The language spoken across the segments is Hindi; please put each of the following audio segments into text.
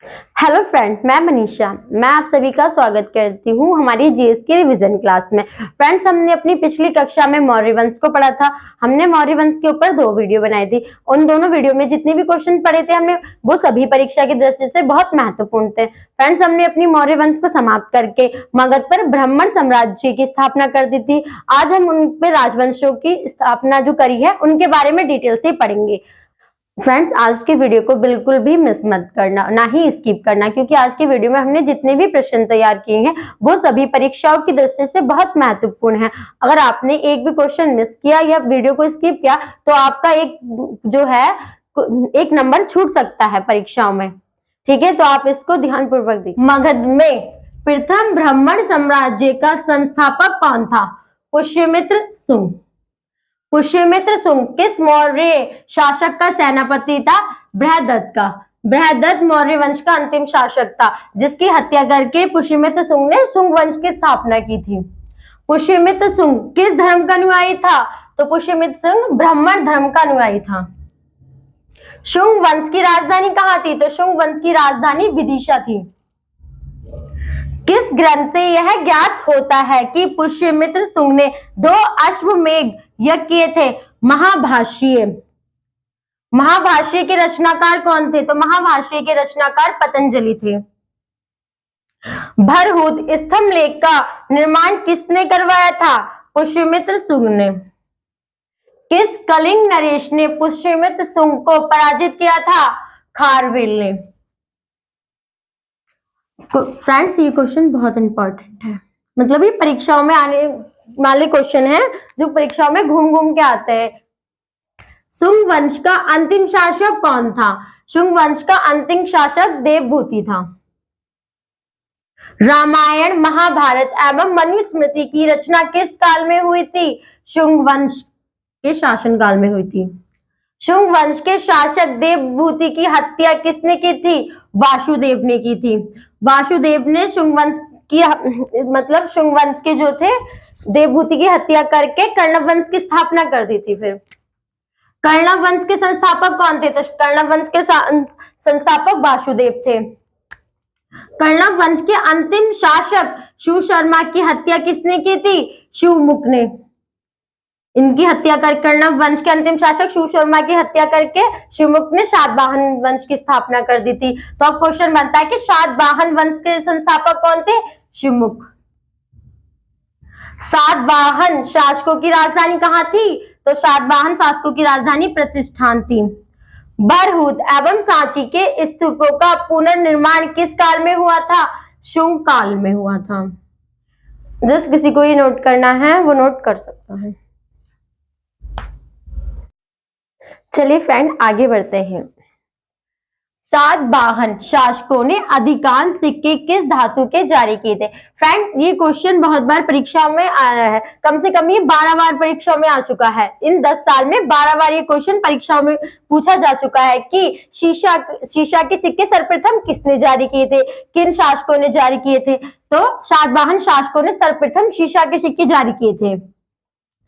हेलो फ्रेंड्स, मैं मनीषा। मैं आप सभी का स्वागत करती हूँ हमारी जीएस की रिवीजन क्लास में। फ्रेंड्स, हमने अपनी पिछली कक्षा में मौर्य वंश को पढ़ा था। हमने मौर्य वंश के ऊपर 2 वीडियो बनाई थी। उन दोनों वीडियो में जितने भी क्वेश्चन पढ़े थे हमने, वो सभी परीक्षा की दृष्टि से बहुत महत्वपूर्ण थे। फ्रेंड्स, हमने अपनी मौर्य वंश को समाप्त करके मगध पर ब्राह्मण साम्राज्य की स्थापना कर दी थी। आज हम उन पे राजवंशों की स्थापना जो करी है उनके बारे में डिटेल से पढ़ेंगे। फ्रेंड्स, आज की वीडियो को बिल्कुल भी मिस मत करना, ना ही स्किप करना, क्योंकि आज की वीडियो में हमने जितने भी प्रश्न तैयार किए हैं वो सभी परीक्षाओं की दृष्टि से बहुत महत्वपूर्ण है। अगर आपने एक भी क्वेश्चन मिस किया या वीडियो को स्किप किया तो आपका एक नंबर छूट सकता है परीक्षाओं में। ठीक है, तो आप इसको ध्यानपूर्वक देखिए। मगध में प्रथम ब्राह्मण साम्राज्य का संस्थापक कौन था? पुष्यमित्र शुंग। पुष्यमित्र शुंग किस मौर्य शासक का सेनापति था? बृहदत्त का। बृहदत्त मौर्य वंश का अंतिम शासक था, जिसकी हत्या करके पुष्यमित्र शुंग ने शुंग वंश की स्थापना की थी। पुष्यमित्र शुंग किस धर्म का अनुयायी था? तो पुष्यमित्र शुंग ब्राह्मण धर्म का अनुयायी था। शुंग वंश की राजधानी कहाँ थी? तो शुंग वंश की राजधानी विदिशा थी। किस ग्रंथ से यह ज्ञात होता है कि पुष्यमित्र शुंग ने 2 अश्वमेध यज्ञ किए थे? महाभाष्य। महाभाष्य के रचनाकार कौन थे? तो महाभाष्य के रचनाकार पतंजलि थे। भरहुत स्तंभ लेख का निर्माण किसने करवाया था? पुष्यमित्र शुंग ने। किस कलिंग नरेश ने पुष्यमित्र शुंग को पराजित किया था? खारवेल ने। फ्रेंड्स, ये क्वेश्चन बहुत इंपॉर्टेंट है, मतलब ये परीक्षाओं में आने वाले क्वेश्चन है जो परीक्षाओं में घूम घूम के आते हैं। शुंग वंश का अंतिम शासक कौन था? शुंग वंश का अंतिम शासक देवभूति था। रामायण, महाभारत एवं मनुस्मृति की रचना किस काल में हुई थी? शुंग वंश के शासनकाल में हुई थी। शुंग वंश के शासक देवभूति की हत्या किसने की थी? वासुदेव ने की थी। वासुदेव ने शुंग वंश की शुंग वंश के जो थे देवभूति की हत्या करके कर्णव वंश की स्थापना कर दी थी। फिर कर्णव वंश के संस्थापक कौन थे? तो कर्णव वंश के संस्थापक वासुदेव थे। कर्णव वंश के अंतिम शासक शिव शर्मा की हत्या किसने की थी? शिवमुख ने। इनकी हत्या कर कर्णव वंश के अंतिम शासक शिव शर्मा की हत्या करके शिवमुख ने सातवाहन वंश की स्थापना कर दी थी। तो अब क्वेश्चन बनता है कि सातवाहन वंश के संस्थापक कौन थे? शिवमुख। सातवाहन शासकों की राजधानी कहाँ थी? तो सातवाहन शासकों की राजधानी प्रतिष्ठान थी। बरहुत एवं सांची के स्तूपों का पुनर्निर्माण किस काल में हुआ था? शुंग काल में हुआ था। जिस किसी को ये नोट करना है वो नोट कर सकता है। चलिए फ्रेंड, आगे बढ़ते हैं। सातवाहन शासकों ने अधिकांश सिक्के किस धातु के जारी किए थे? फ्रेंड, ये क्वेश्चन बहुत बार परीक्षाओं में आया है। कम से कम ये 12 बार परीक्षाओं में आ चुका है। इन 10 साल में 12 बार ये क्वेश्चन परीक्षाओं में पूछा जा चुका है कि शीशा के सिक्के सर्वप्रथम किसने जारी किए थे, किन शासकों ने जारी किए थे? तो सातवाहन शासकों ने सर्वप्रथम शीशा के सिक्के जारी किए थे।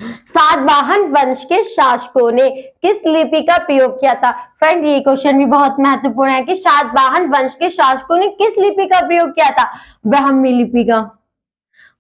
सातवाहन वंश के शासकों ने किस लिपि का प्रयोग किया था? फ्रेंड, ये क्वेश्चन भी बहुत महत्वपूर्ण है कि सातवाहन वंश के शासकों ने किस लिपि का प्रयोग किया था? ब्राह्मी लिपि का।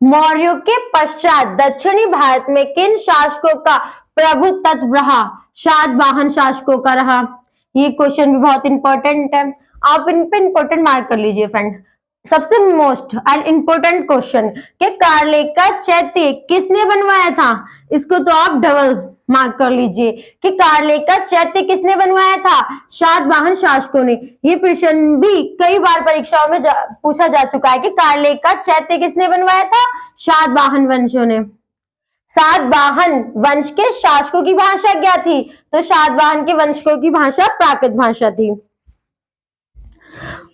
मौर्यों के पश्चात दक्षिणी भारत में किन शासकों का प्रभुत्व रहा? सातवाहन शासकों का रहा। ये क्वेश्चन भी बहुत इंपॉर्टेंट है, आप इन पे इंपॉर्टेंट मार्क कर लीजिए फ्रेंड। सबसे मोस्ट एंड इंपोर्टेंट क्वेश्चन कि कारलेख का चैत्य किसने बनवाया था? इसको तो आप डबल मार्क कर लीजिए कि कारलेख का चैत्य किसने बनवाया था? सातवाहन शासकों ने। ये प्रश्न भी कई बार परीक्षाओं में पूछा जा चुका है कि कारलेख का चैत्य किसने बनवाया था? सातवाहन वंशों ने। सातवाहन वंश के शासकों की भाषा क्या थी? तो सातवाहन के वंशकों की भाषा प्राकृत भाषा थी।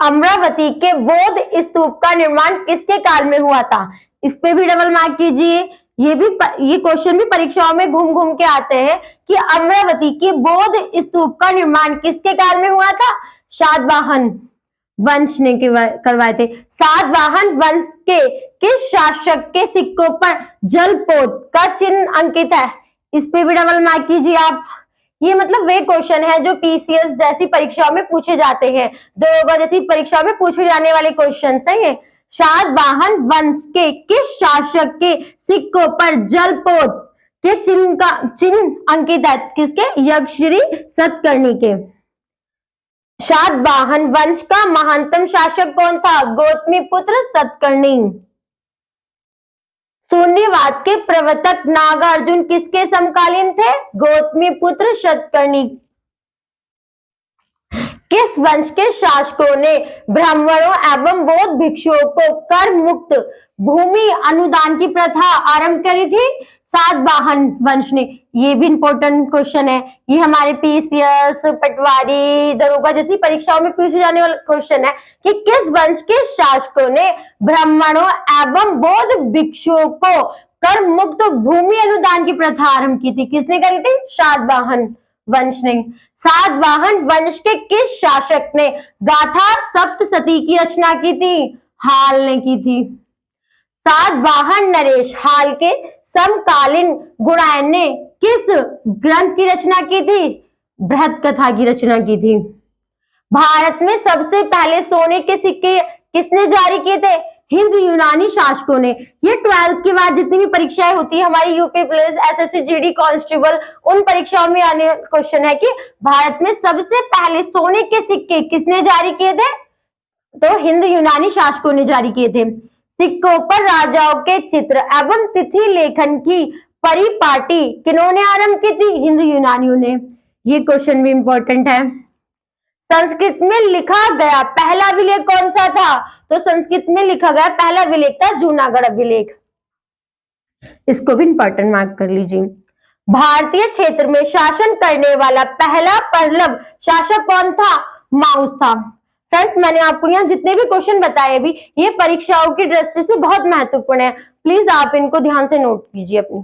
अमरावती के बौद्ध स्तूप का निर्माण किसके काल में हुआ था? इस पे भी डबल मार्क कीजिए। ये क्वेश्चन भी परीक्षाओं में घूम घूम के आते हैं कि अमरावती के बौद्ध स्तूप का निर्माण किसके काल में हुआ था? सातवाहन वंश ने करवाए थे। सातवाहन वंश के किस शासक के सिक्कों पर जलपोत का चिन्ह अंकित है? इस पे भी डबल मार्क कीजिए आप ये मतलब वे क्वेश्चन है जो पीसीएस जैसी परीक्षाओं में पूछे जाते हैं, दरोगा जैसी परीक्षाओं में पूछे जाने वाले क्वेश्चन है। सातवाहन वंश के किस शासक के सिक्कों पर जलपोत के चिन्ह अंकित है? किसके? यक्षश्री सतकर्णी के। सातवाहन वंश का महानतम शासक कौन था? गौतमीपुत्र सतकर्णी। शून्यवाद के प्रवर्तक नागार्जुन किसके समकालीन थे? गौतमीपुत्र सतकर्णी। किस वंश के शासकों ने ब्राह्मणों एवं बौद्ध भिक्षुओं को कर मुक्त भूमि अनुदान की प्रथा आरंभ करी थी? सातवाहन वंश ने। ये भी इंपॉर्टेंट क्वेश्चन है, ये हमारे पीसीएस, पटवारी, दरोगा जैसी परीक्षाओं में पूछे जाने वाला क्वेश्चन है कि किस वंश के शासकों ने ब्राह्मणों एवं बौद्ध भिक्षुओं को कर मुक्त भूमि अनुदान की प्रथा आरंभ की थी? किसने करी थी? सातवाहन वंश ने। सातवाहन वंश के किस शासक ने गाथा सप्तशती की रचना की थी? हाल ने की थी। सातवाहन नरेश हाल के समकालीन गुणायन ने किस ग्रंथ की रचना की थी? बृहत कथा की रचना की थी। भारत में सबसे पहले सोने के सिक्के किसने जारी किए थे? हिंद यूनानी शासकों ने। ये 12th के बाद जितनी भी परीक्षाएं होती है हमारी UP police, SSC, GD, constable, उन परीक्षाओं में आने क्वेश्चन है कि भारत में सबसे पहले सोने के सिक्के किसने जारी किए थे? तो हिंद यूनानी शासकों ने जारी किए थे। सिक्कों पर राजाओं के चित्र एवं तिथि लेखन की परिपाटी किन्होंने आरंभ की थी? हिंद यूनानियों ने। ये क्वेश्चन भी इंपॉर्टेंट है। संस्कृत में लिखा गया पहला अभिलेख कौन सा था? तो संस्कृत में लिखा गया पहला अभिलेख था जूनागढ़ अभिलेख। इसको भी इंपॉर्टेंट मार्क कर लीजिए। भारतीय क्षेत्र में शासन करने वाला पहला पल्लव शासक कौन था? माउस था। फ्रेंड्स, मैंने आपको यहाँ जितने भी क्वेश्चन बताए अभी, ये परीक्षाओं की दृष्टि से बहुत महत्वपूर्ण है। प्लीज आप इनको ध्यान से नोट कीजिए अपनी।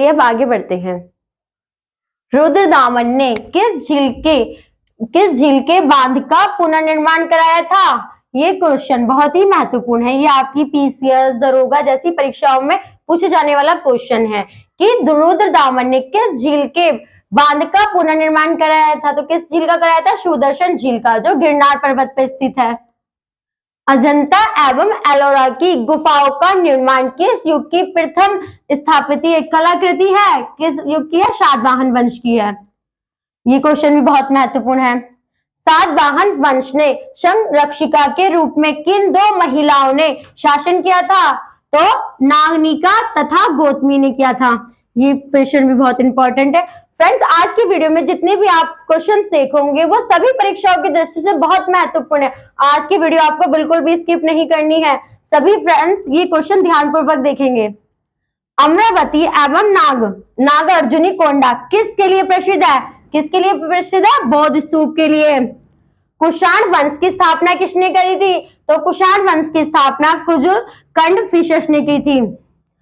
अब आगे बढ़ते हैं। रुद्रदामन ने किस झील के बांध का पुनर्निर्माण कराया था? ये क्वेश्चन बहुत ही महत्वपूर्ण है। ये आपकी पीसीएस, दरोगा जैसी परीक्षाओं में पूछे जाने वाला क्वेश्चन है कि रुद्रदामन ने किस झील के बांध का पुनर्निर्माण कराया था? तो किस झील का कराया था? सुदर्शन झील का, जो गिरनार पर्वत पर स्थित है। अजंता एवं एलोरा की गुफाओं का निर्माण किस युग की प्रथम स्थापत्य कलाकृति है? किस युग की है? सातवाहन वंश की है। ये क्वेश्चन भी बहुत महत्वपूर्ण है। सातवाहन वंश ने संरक्षिका के रूप में किन दो महिलाओं ने शासन किया था? तो नागनिका तथा गौतमी ने किया था। ये क्वेश्चन भी बहुत इंपॉर्टेंट है। फ्रेंड्स, आज की वीडियो में जितने भी आप क्वेश्चंस देखोगे वो सभी परीक्षाओं की दृष्टि से बहुत महत्वपूर्ण है। आज की वीडियो आपको बिल्कुल भी स्किप नहीं करनी है। सभी फ्रेंड्स ये क्वेश्चन ध्यानपूर्वक देखेंगे। अमरावती एवं नागार्जुनी कोंडा किसके लिए प्रसिद्ध है? किसके लिए प्रसिद्ध है? बौद्ध स्तूप के लिए। कुषाण वंश की स्थापना किसने करी थी? तो कुषाण वंश की स्थापना कुजुलकंड ने की थी।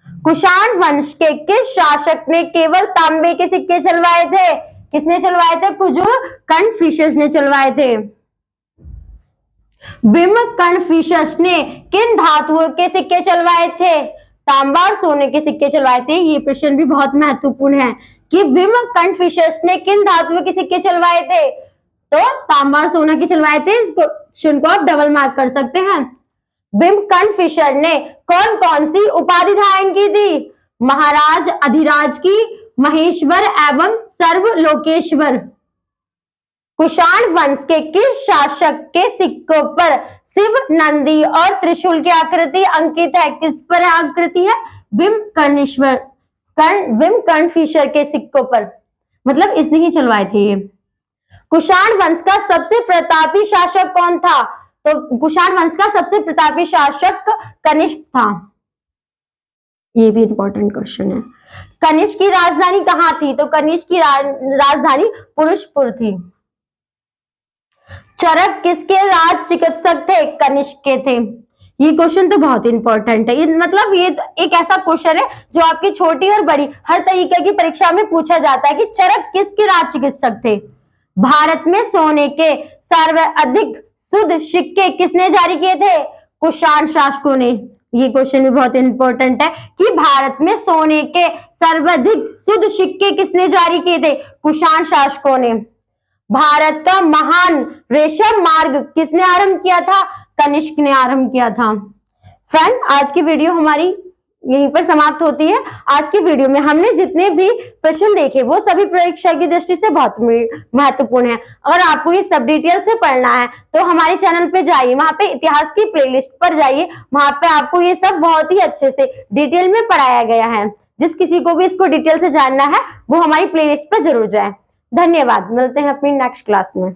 कुषाण वंश के किस शासक ने केवल तांबे के सिक्के चलवाए थे? किसने चलवाए थे? कुजुलकंड ने चलवाए थे। भीमकर्ण ने किन धातुओं के सिक्के चलवाए थे? तांबा और सोने के सिक्के चलवाए थे। ये प्रश्न भी बहुत महत्वपूर्ण है कि भीमकर्ण ने किन धातुओं के सिक्के चलवाए थे? तो तांबा और सोना के चलवाए थे। इसको क्वेश्चन को आप डबल मार्क कर सकते हैं। भीमकर्ण ने कौन कौन सी उपाधि धारण की थी? महाराज, अधिराज की, महेश्वर एवं सर्वलोकेश्वर। कुषाण वंश के किस शासक के सिक्कों पर शिव, नंदी और त्रिशूल की आकृति अंकित है? किस पर आकृति है? भीमकर्ण के सिक्कों पर, मतलब इसने ही चलवाए थे ये। कुषाण वंश का सबसे प्रतापी शासक कौन था? तो कुषाण वंश का सबसे प्रतापी शासक कनिष्क था। ये भी इंपॉर्टेंट क्वेश्चन है। कनिष्क की राजधानी कहाँ थी? तो कनिष्क की राजधानी पुरुषपुर थी। चरक किसके राज चिकित्सक थे? कनिष्क के थे। ये क्वेश्चन तो बहुत इंपॉर्टेंट है। मतलब ये एक ऐसा क्वेश्चन है जो आपकी छोटी और बड़ी हर तरीके की परीक्षा में पूछा जाता है कि चरक किसके राज चिकित्सक थे। भारत में सोने के सर्वाधिक शुद्ध सिक्के किसने जारी किए थे? कुषाण शासकों ने। ये क्वेश्चन भी बहुत इंपॉर्टेंट है कि भारत में सोने के सर्वाधिक शुद्ध सिक्के किसने जारी किए थे? कुषाण शासकों ने। भारत का महान रेशम मार्ग किसने आरंभ किया था? कनिष्क ने आरंभ किया था। फ्रेंड, आज की वीडियो हमारी यहीं पर समाप्त होती है। आज की वीडियो में हमने जितने भी प्रश्न देखे वो सभी परीक्षा की दृष्टि से बहुत महत्वपूर्ण है। अगर आपको ये सब डिटेल से पढ़ना है तो हमारे चैनल पे जाइए, वहां पे इतिहास की प्लेलिस्ट पर जाइए, वहां पे आपको ये सब बहुत ही अच्छे से डिटेल में पढ़ाया गया है। जिस किसी को भी इसको डिटेल से जानना है वो हमारी प्लेलिस्ट पर जरूर जाए। धन्यवाद, मिलते हैं अपनी नेक्स्ट क्लास में।